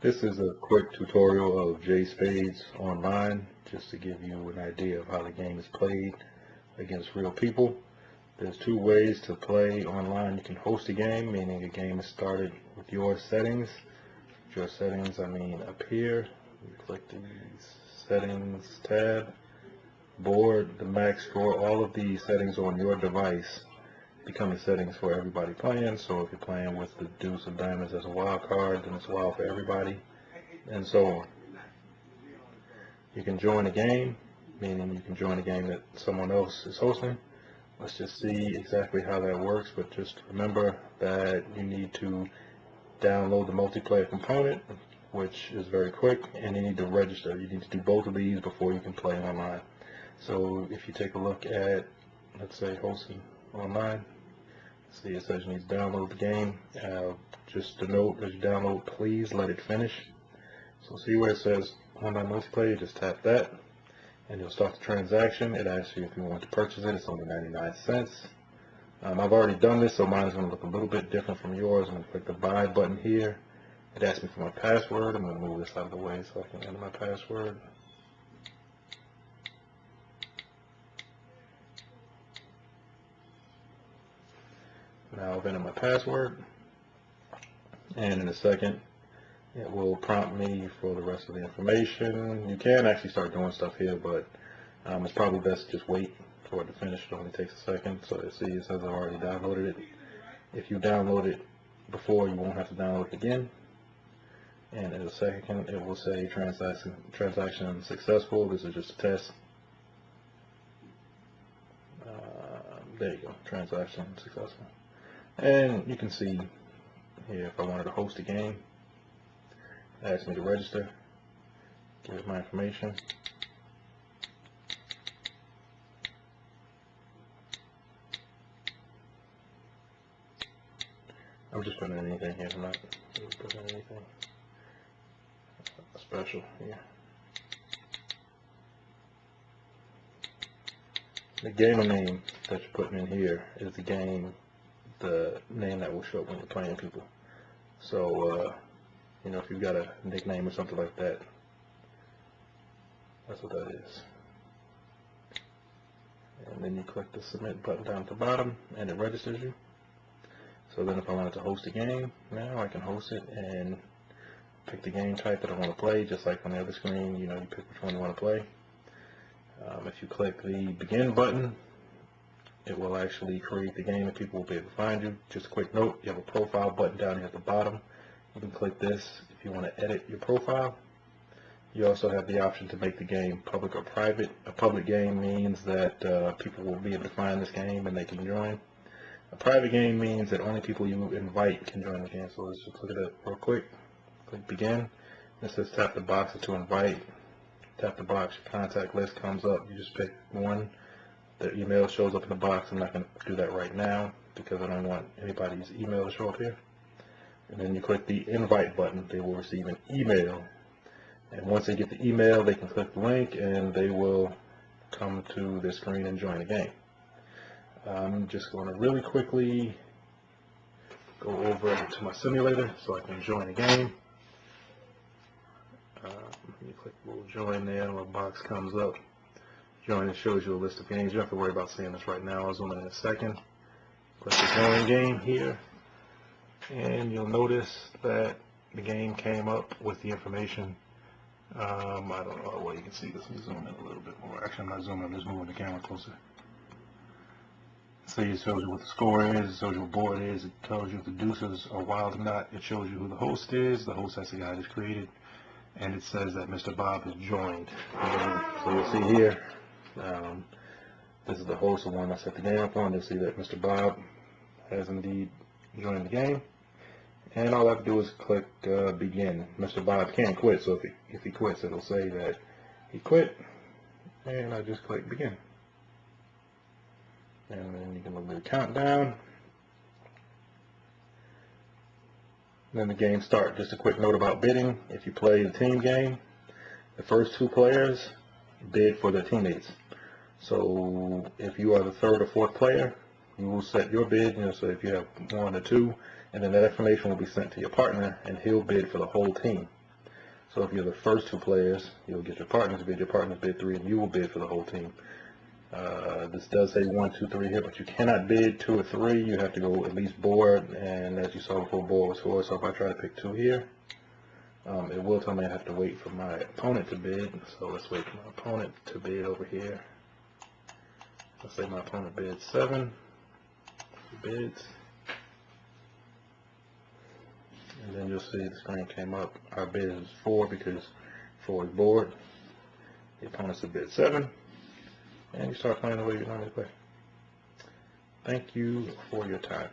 This is a quick tutorial of jSpades online, just to give you an idea of how the game is played against real people. There's two ways to play online. You can host a game, meaning a game is started with your settings. With your settings, I mean up here. You click the settings tab, board, the max score, all of these settings on your device become the settings for everybody playing. So if you're playing with the deuce of diamonds as a wild card, then it's wild for everybody, and so on. You can join a game, meaning you can join a game that someone else is hosting. Let's just see exactly how that works, but just remember that you need to download the multiplayer component, which is very quick, and you need to register. You need to do both of these before you can play online. So if you take a look at, let's say, hosting online, see, it says you need to download the game. Just a note, as you download, please let it finish. So see where it says online multiplayer, just tap that and you'll start the transaction. It asks you if you want to purchase it. It's only 99 cents. I've already done this, so mine is going to look a little bit different from yours. I'm going to click the buy button here. It asks me for my password. I'm going to move this out of the way so I can enter my password. Now I've entered my password, and in a second it will prompt me for the rest of the information. You can actually start doing stuff here, but it's probably best to just wait for it to finish. It only takes a second. So you see, it says I've already downloaded it. If you download it before, you won't have to download it again. And in a second, it will say transaction successful. This is just a test. There you go, transaction successful. And you can see here, if I wanted to host a game, it asks me to register, give it my information. I'm just putting anything here, I'm not putting anything special here. The gamer name that you're putting in here is the name that will show up when you're playing people. So, you know, if you've got a nickname or something like that, that's what that is. And then you click the submit button down at the bottom, and it registers you. So then if I wanted to host a game, now I can host it and pick the game type that I want to play, just like on the other screen. You know, you pick which one you want to play. If you click the begin button, it will actually create the game and people will be able to find you. Just a quick note, you have a profile button down here at the bottom. You can click this if you want to edit your profile. You also have the option to make the game public or private. A public game means that people will be able to find this game and they can join. A private game means that only people you invite can join the game. So let's just look at it real quick. Click begin. It says tap the box to invite. Tap the box, your contact list comes up. You just pick one. The email shows up in the box. I'm not going to do that right now because I don't want anybody's email to show up here. And then you click the invite button. They will receive an email. And once they get the email, they can click the link and they will come to this screen and join the game. I'm just going to really quickly go over to my simulator so I can join a game. You click we'll join there, and a box comes up. Join, it shows you a list of games. You don't have to worry about seeing this right now. I'll zoom in a second. Click the join game here, and you'll notice that the game came up with the information. I don't know what you can see this. Let me zoom in a little bit more. Actually, I'm not zooming, I'm just moving the camera closer. So it shows you what the score is, it shows you what board is, it tells you if the deuces are wild or not, it shows you who the host is. The host, that's the guy that's created, and it says that Mr. Bob has joined. So you'll see here, this is the host, the one I set the game up on. You'll see that Mr. Bob has indeed joined the game, and all I have to do is click begin. Mr. Bob can't quit, so if he quits, it'll say that he quit, and I just click begin. And then you can look at the countdown. Then the game starts. Just a quick note about bidding. If you play the team game, the first two players bid for their teammates. So if you are the third or fourth player, you will set your bid. You know, so if you have one or two, and then that information will be sent to your partner, and he'll bid for the whole team. So if you're the first 2 players, you'll get your partner's bid 3, and you will bid for the whole team. This does say 1, 2, 3 here, but you cannot bid 2 or 3. You have to go at least board, and as you saw before, board was 4. So if I try to pick 2 here, it will tell me I have to wait for my opponent to bid. So let's wait for my opponent to bid over here. Let's say my opponent bids 7. He bids. And then you'll see the screen came up. Our bid is 4 because 4 is board. The opponent's a bid 7. And you start playing the way you normally play. Thank you for your time.